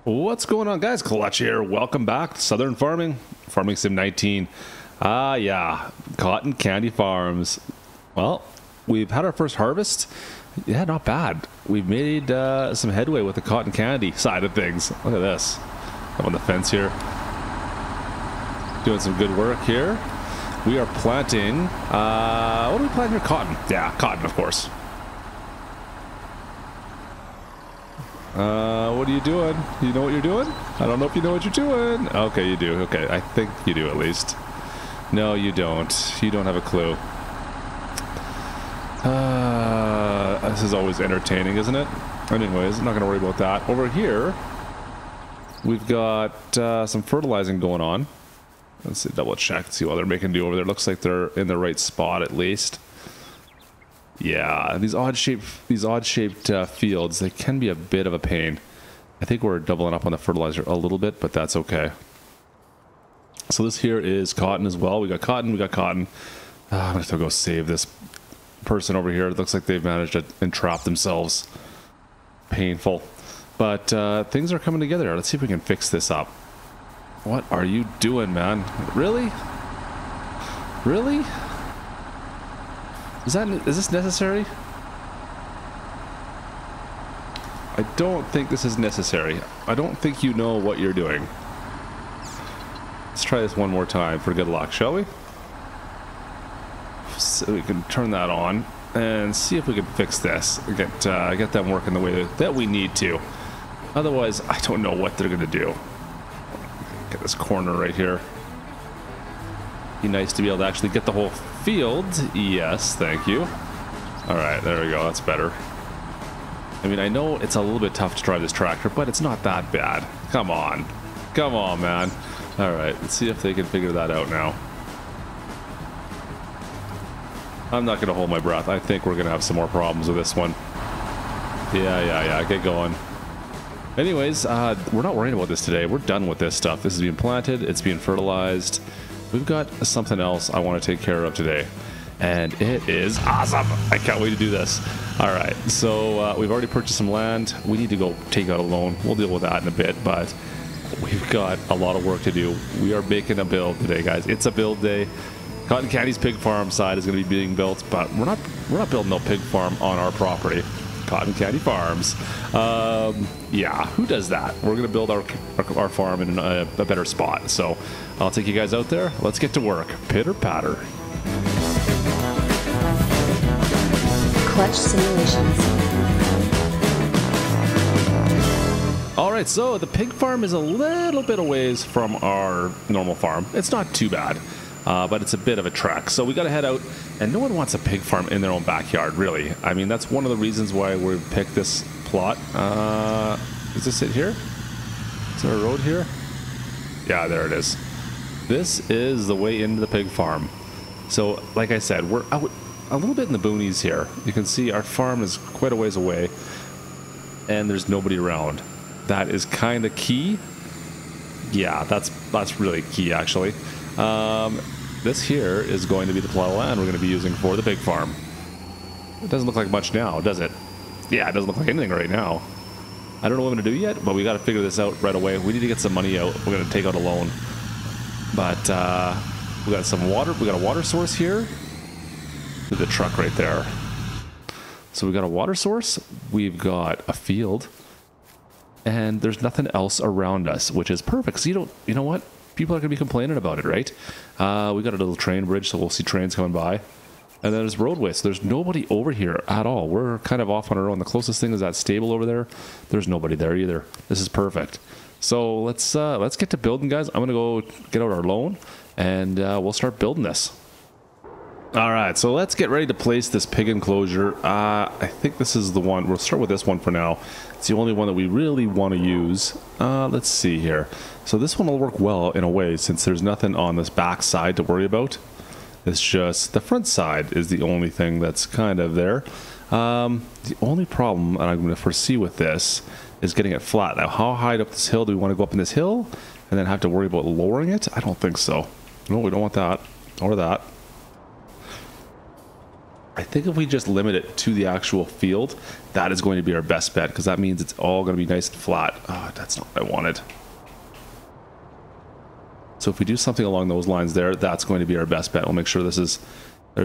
What's going on, guys? Clutch here. Welcome back to Southern Farming, Farming Sim 19. Yeah, Cotton Candy Farms. Well, we've had our first harvest. Yeah, not bad. We've made some headway with the cotton candy side of things. Look at this. Up on the fence here. Doing some good work here. We are planting, what are we planting here? Cotton. Yeah, cotton, of course. What are you doing? You know what you're doing? I don't know if you know what you're doing. Okay, you do. Okay, I think you do at least. No, you don't. You don't have a clue. This is always entertaining, isn't it? Anyways, I'm not going to worry about that. Over here, we've got some fertilizing going on. Let's see, double check, see what they're making do over there. Looks like they're in the right spot at least. Yeah, these odd-shaped fields, they can be a bit of a pain. I think we're doubling up on the fertilizer a little bit, but that's okay. So this here is cotton as well. We got cotton, I'm gonna have to go save this person over here. It looks like they've managed to entrap themselves. Painful. But things are coming together. Let's see if we can fix this up. What are you doing, man? Really? Really? Is this necessary? I don't think this is necessary. I don't think you know what you're doing. Let's try this one more time for good luck, shall we? So we can turn that on and see if we can fix this. Get them working the way that we need to. Otherwise, I don't know what they're gonna do. Get this corner right here. Be nice to be able to actually get the whole field. Yes, thank you. All right, there we go. That's better. I mean, I know it's a little bit tough to drive this tractor, but it's not that bad. Come on. Come on, man. All right, let's see if they can figure that out now. I'm not going to hold my breath. I think we're going to have some more problems with this one. Yeah. Get going. Anyways, we're not worrying about this today. We're done with this stuff. This is being planted. It's being fertilized. We've got something else I want to take care of today, and it is awesome. I can't wait to do this. All right, so we've already purchased some land. We need to go take out a loan. We'll deal with that in a bit, but we've got a lot of work to do. We are making a build today, guys. It's a build day. Cotton Candy's pig farm side is going to be being built, but we're not building no pig farm on our property. Cotton Candy Farms. Yeah, who does that? We're going to build our farm in a better spot. So I'll take you guys out there. Let's get to work. Pitter patter. Clutch Simulations. All right, so the pig farm is a little bit a ways from our normal farm. It's not too bad. But it's a bit of a trek. So we got to head out, and no one wants a pig farm in their own backyard, really. I mean, that's one of the reasons why we picked this plot. Is this it here? Is there a road here? Yeah, there it is. This is the way into the pig farm. So, like I said, we're out a little bit in the boonies here. You can see our farm is quite a ways away, and there's nobody around. That is kind of key. Yeah, that's really key, actually. This here is going to be the plot of land we're going to be using for the pig farm. It doesn't look like much now, does it? Yeah, it doesn't look like anything right now. I don't know what I'm going to do yet, but we got to figure this out right away. We need to get some money out. We're going to take out a loan. But we got some water. We got a water source here. With the truck right there. So we got a water source. We've got a field. And there's nothing else around us, which is perfect. So you know what? People are going to be complaining about it, right? We got a little train bridge, so we'll see trains coming by. And then there's roadway, so there's nobody over here at all. We're kind of off on our own. The closest thing is that stable over there. There's nobody there either. This is perfect. So let's get to building, guys. I'm going to go get out our loan, and we'll start building this. All right, so let's get ready to place this pig enclosure. I think this is the one. We'll start with this one for now. It's the only one that we really want to use. Let's see here. So this one will work well in a way, since there's nothing on this back side to worry about. It's just the front side is the only thing that's kind of there. The only problem that I'm going to foresee with this is getting it flat. Now, how high up this hill do we want to go up in this hill and then have to worry about lowering it? I don't think so. No, we don't want that or that. I think if we just limit it to the actual field, that is going to be our best bet, because that means it's all going to be nice and flat. Oh, that's not what I wanted. So if we do something along those lines there, that's going to be our best bet. We'll make sure there's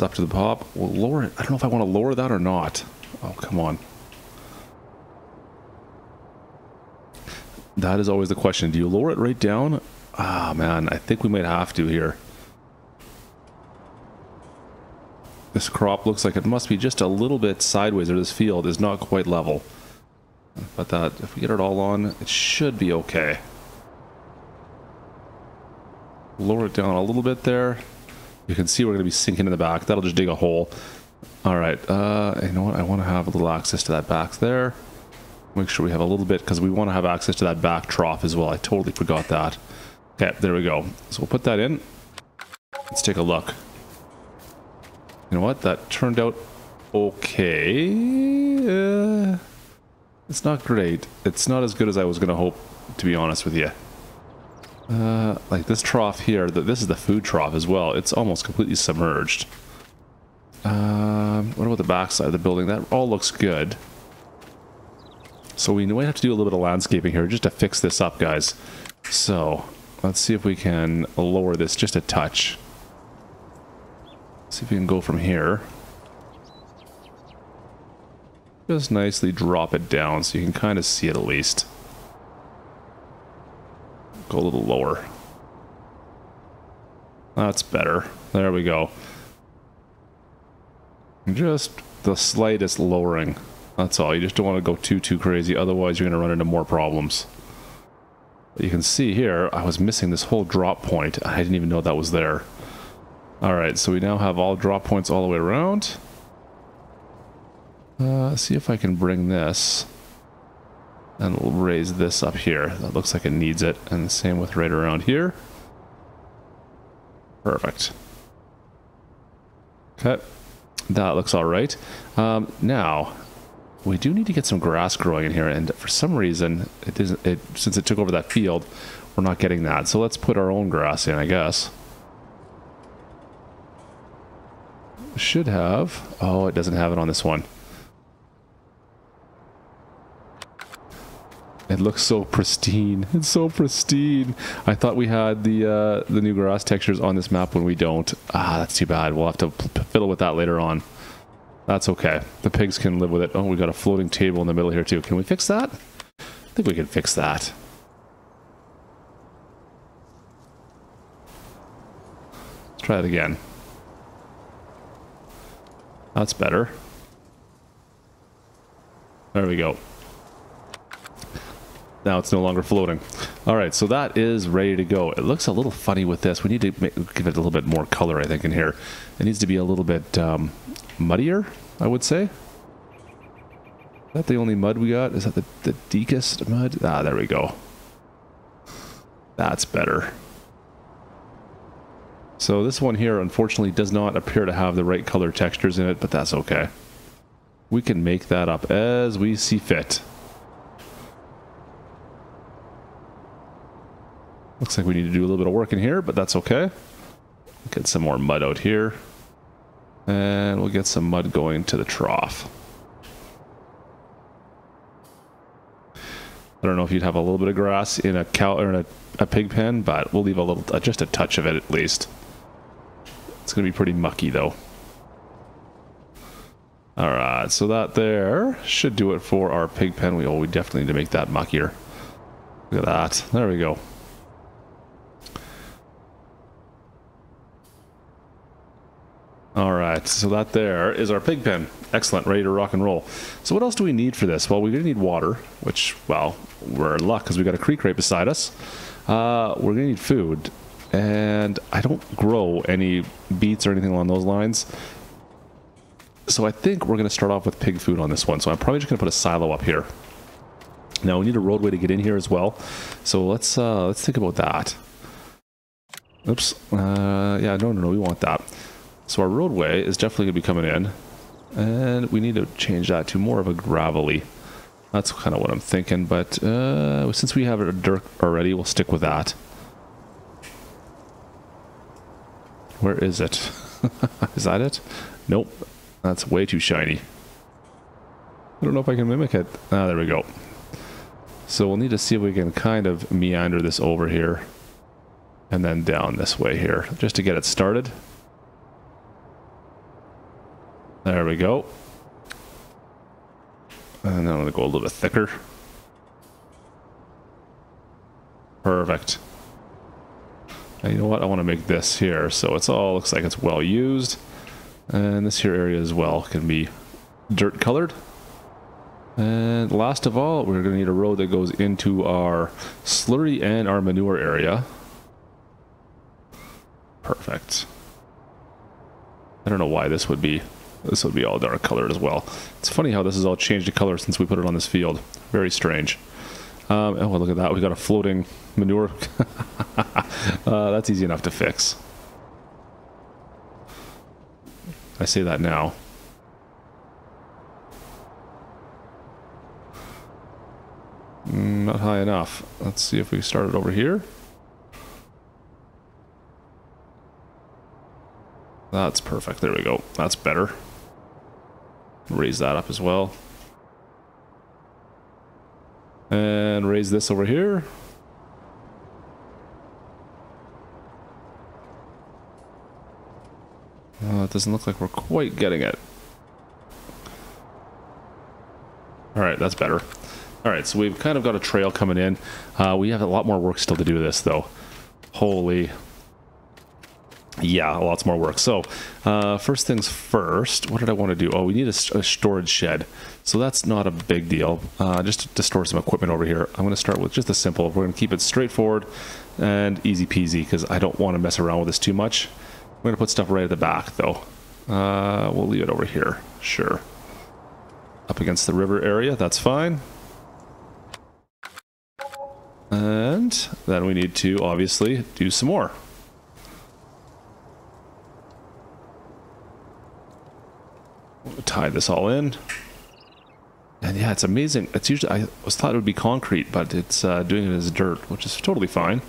up to the top. We'll lower it. I don't know if I want to lower that or not. Oh, come on. That is always the question. Do you lower it right down? Ah, man, I think we might have to here. This crop looks like it must be just a little bit sideways, or this field is not quite level. But that, if we get it all on, it should be okay. Lower it down a little bit there. You can see we're going to be sinking in the back. That'll just dig a hole. All right, you know what? I want to have a little access to that back there. Make sure we have a little bit, because we want to have access to that back trough as well. I totally forgot that. Okay, there we go. So we'll put that in. Let's take a look. You know what? That turned out okay. It's not great. It's not as good as I was going to hope, to be honest with you. Like this trough here, this is the food trough as well. It's almost completely submerged. What about the back side of the building? That all looks good. So we might have to do a little bit of landscaping here just to fix this up, guys. So let's see if we can lower this just a touch. See if we can go from here. Just nicely drop it down so you can kind of see it at least. Go a little lower. That's better. There we go. Just the slightest lowering. That's all. You just don't want to go too crazy, otherwise you're going to run into more problems. But you can see here, I was missing this whole drop point. I didn't even know that was there. Alright, so we now have all drop points all the way around. See if I can bring this. And we'll raise this up here. That looks like it needs it. And the same with right around here. Perfect. Okay. That looks alright. Now, we do need to get some grass growing in here. And for some reason, since it took over that field, we're not getting that. So let's put our own grass in, I guess. Should have. Oh, it doesn't have it on this one. It looks so pristine. It's so pristine. I thought we had the new grass textures on this map when we don't. Ah, that's too bad. We'll have to fiddle with that later on. That's okay. The pigs can live with it. Oh, we got a floating table in the middle here too. Can we fix that? I think we can fix that. Let's try it again. That's better. There we go. Now it's no longer floating. Alright, so that is ready to go. It looks a little funny with this. We need to give it a little bit more color, I think, in here. It needs to be a little bit muddier, I would say. Is that the only mud we got? Is that the deepest mud? Ah, there we go. That's better. So this one here, unfortunately, does not appear to have the right color textures in it, but that's okay. We can make that up as we see fit. Looks like we need to do a little bit of work in here, but that's okay. Get some more mud out here. And we'll get some mud going to the trough. I don't know if you'd have a little bit of grass in a cow or in a pig pen, but we'll leave a little, just a touch of it at least. It's going to be pretty mucky though. Alright, so that there should do it for our pig pen. We definitely need to make that muckier. Look at that. There we go. Alright, so that there is our pig pen. Excellent, ready to rock and roll. So what else do we need for this? Well, we're going to need water, which, well, we're in luck because we got a creek right beside us. We're going to need food. And I don't grow any beets or anything along those lines. So I think we're going to start off with pig food on this one. So I'm probably just going to put a silo up here. Now we need a roadway to get in here as well. So let's think about that. Oops. Yeah, no, we want that. So our roadway is definitely going to be coming in. And we need to change that to more of a gravelly. That's kind of what I'm thinking. But since we have a dirt already, we'll stick with that. Where is it? Is that it? Nope. That's way too shiny. I don't know if I can mimic it. Ah, there we go. So we'll need to see if we can kind of meander this over here. And then down this way here, just to get it started. There we go. And then I'm going to go a little bit thicker. Perfect. And you know what? I want to make this here so it's all looks like it's well used. And this here area as well can be dirt colored. And last of all, we're going to need a road that goes into our slurry and our manure area. Perfect. I don't know why this would be all dark colored as well. It's funny how this has all changed the color since we put it on this field. Very strange. Oh, well, look at that. We got a floating manure. That's easy enough to fix. I say that now. Not high enough. Let's see if we start it over here. That's perfect. There we go. That's better. Raise that up as well. And raise this over here. It doesn't look like we're quite getting it. Alright, that's better. Alright, so we've kind of got a trail coming in. We have a lot more work still to do this, though. Holy... Yeah, lots more work. So, first things first, what did I want to do? Oh, we need a storage shed. So that's not a big deal. Just to store some equipment over here. I'm going to start with just the simple. We're going to keep it straightforward and easy peasy because I don't want to mess around with this too much. We're going to put stuff right at the back, though. We'll leave it over here. Sure. Up against the river area, that's fine. And then we need to, obviously, do some more. Tie this all in, and yeah, it's amazing. It's usually I was thought it would be concrete, but it's doing it as dirt, which is totally fine.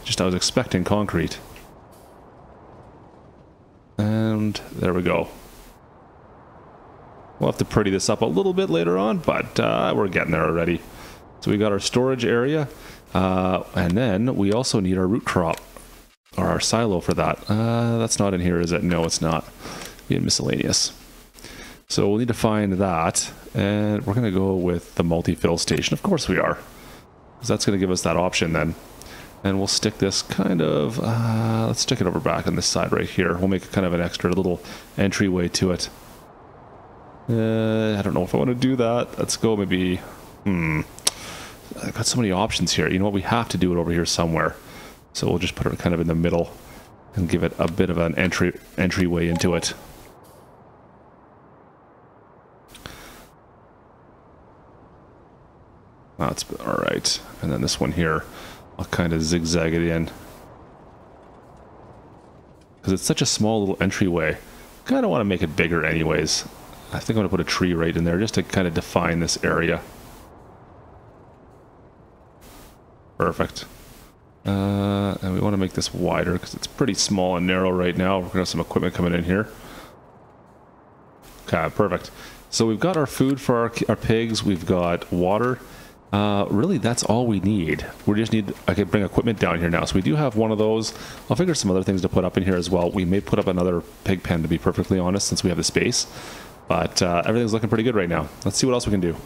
Just I was expecting concrete, and there we go. We'll have to pretty this up a little bit later on, but we're getting there already. So we got our storage area, and then we also need our root crop or our silo for that. That's not in here, is it? No, it's not. Be in miscellaneous. So we'll need to find that, and we're going to go with the multi-fill station. Of course we are, because that's going to give us that option then. And we'll stick this kind of, let's stick it over back on this side right here. We'll make kind of an extra little entryway to it. I don't know if I want to do that. Let's go maybe, I've got so many options here. You know what, we have to do it over here somewhere. So we'll just put it kind of in the middle and give it a bit of an entryway into it. That's alright. And then this one here, I'll kind of zigzag it in. Because it's such a small little entryway. Kind of want to make it bigger anyways. I think I'm going to put a tree right in there just to kind of define this area. Perfect. And we want to make this wider because it's pretty small and narrow right now. We're going to have some equipment coming in here. Okay, perfect. So we've got our food for our pigs. We've got water. Really, that's all we need. We just need, I can bring equipment down here now. So we do have one of those. I'll figure some other things to put up in here as well. We may put up another pig pen, to be perfectly honest, since we have the space. But everything's looking pretty good right now. Let's see what else we can do.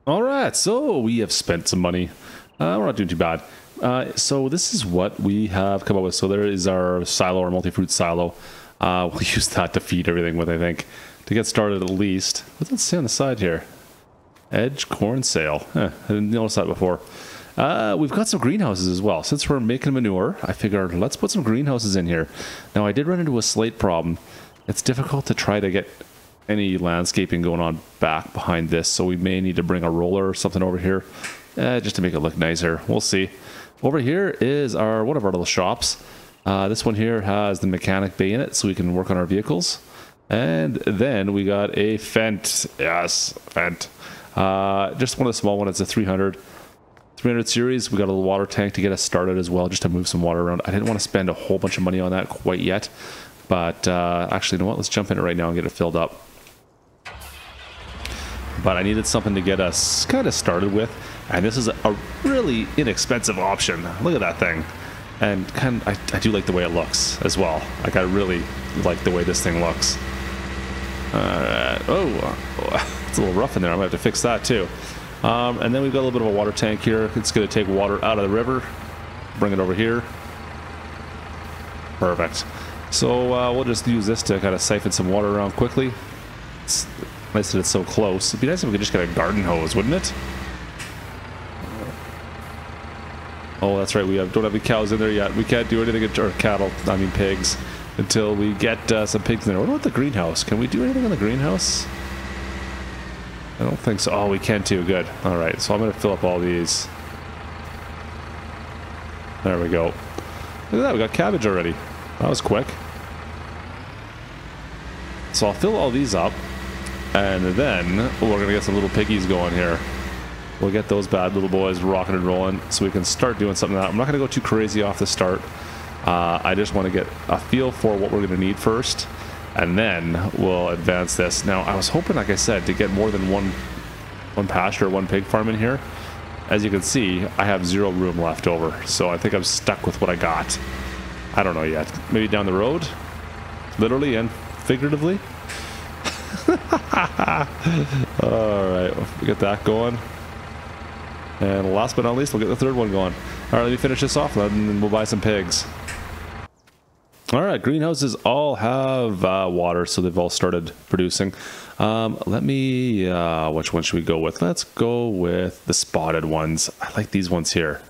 All right, so we have spent some money. We're not doing too bad. So this is what we have come up with. So there is our silo, our multi-fruit silo. We'll use that to feed everything with, I think, to get started at least. What does it say on the side here? Edge corn sale. I didn't notice that before. We've got some greenhouses as well. Since we're making manure, I figured let's put some greenhouses in here. Now, I did run into a slate problem. It's difficult to try to get any landscaping going on back behind this, so we may need to bring a roller or something over here just to make it look nicer. We'll see. Over here is one of our little shops. This one here has the mechanic bay in it, so we can work on our vehicles. And then we got a Fendt. Yes, Fendt. Just one of the small ones. It's a 300 series. We got a little water tank to get us started as well, just to move some water around. I didn't want to spend a whole bunch of money on that quite yet. But actually, you know what? Let's jump in it right now and get it filled up. But I needed something to get us kind of started with, and this is a really inexpensive option. Look at that thing. And I do like the way it looks as well. Like, I really like the way this thing looks. It's a little rough in there. I'm gonna have to fix that too. And then we've got a little bit of a water tank here. It's gonna take water out of the river, bring it over here. Perfect. So we'll just use this to kind of siphon some water around quickly. It's nice that it's so close. It'd be nice if we could just get a garden hose, wouldn't it? Oh, that's right. We don't have the cows in there yet. We can't do anything, or cattle, I mean pigs, until we get some pigs in there. What about the greenhouse? Can we do anything in the greenhouse? I don't think so. Oh, we can too. Good. All right. So I'm going to fill up all these. There we go. Look at that. We got cabbage already. That was quick. So I'll fill all these up, and then we're going to get some little piggies going here. We'll get those bad little boys rocking and rolling so we can start doing something like that. I'm not going to go too crazy off the start. I just want to get a feel for what we're going to need first, and then we'll advance this. Now, I was hoping, like I said, to get more than one pasture, one pig farm in here. As you can see, I have 0 room left over, so I think I'm stuck with what I got. I don't know yet. Maybe down the road, literally and figuratively. All right, we get that going. And last but not least, we'll get the third one going. All right, let me finish this off, and then we'll buy some pigs. All right, greenhouses all have water, so they've all started producing. Let me, which one should we go with? Let's go with the spotted ones. I like these ones here.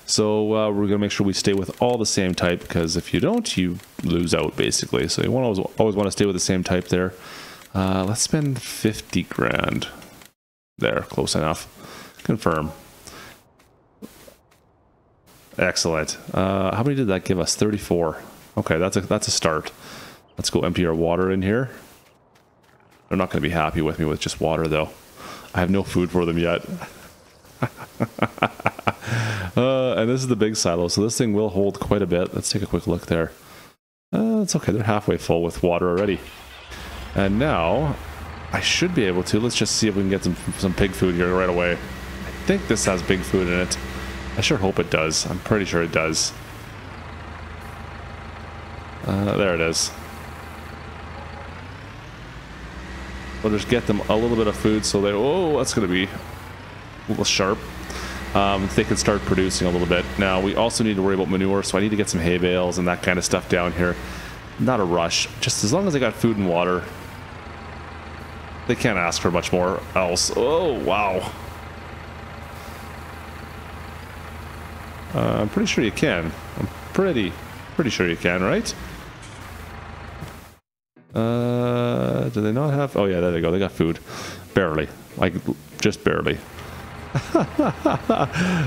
So we're going to make sure we stay with all the same type, because if you don't, you lose out, basically. So you always want to stay with the same type there. Let's spend 50 grand. There, close enough. Confirm. Excellent. How many did that give us? 34. Okay, that's a start. Let's go empty our water in here. They're not going to be happy with me with just water, though. I have no food for them yet. And this is the big silo, so this thing will hold quite a bit. Let's take a quick look there. It's okay. They're halfway full with water already. And now I should be able to. Let's just see if we can get some pig food here right away. I think this has pig food in it. I sure hope it does. I'm pretty sure it does. There it is. We'll just get them a little bit of food so they... Oh, that's going to be a little sharp. They can start producing a little bit. Now, we also need to worry about manure, so I need to get some hay bales and that kind of stuff down here. Not a rush. Just as long as they got food and water, they can't ask for much more else. Oh, wow. I'm pretty sure you can. I'm pretty sure you can, right? Do they not have... Oh, yeah, there they go. They got food. Barely. Like, just barely.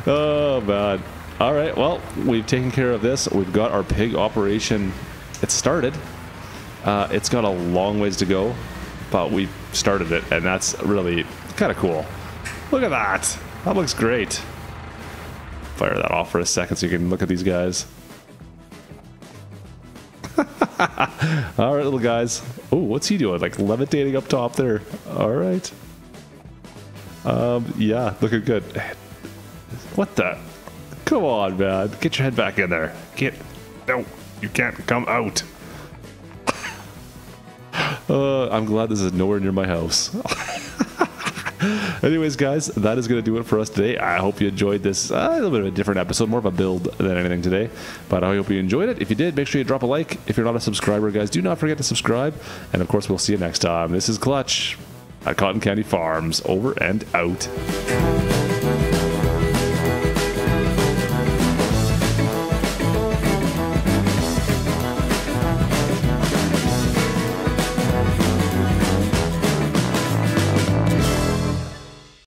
Oh, man. All right, well, we've taken care of this. We've got our pig operation. It started. It's got a long ways to go, but we started it, and that's really kind of cool. Look at that. That looks great. Fire that off for a second so you can look at these guys. All right, little guys. Oh, what's he doing? Like levitating up top there. All right. Yeah, looking good. What the? Come on, man. Get your head back in there. No, you can't come out. I'm glad this is nowhere near my house. Anyways, guys, that is going to do it for us today. I hope you enjoyed this a little bit of a different episode, more of a build than anything today. But I hope you enjoyed it. If you did, make sure you drop a like. If you're not a subscriber, guys, do not forget to subscribe. And of course, we'll see you next time. This is Clutch at Cotton Candy Farms. Over and out.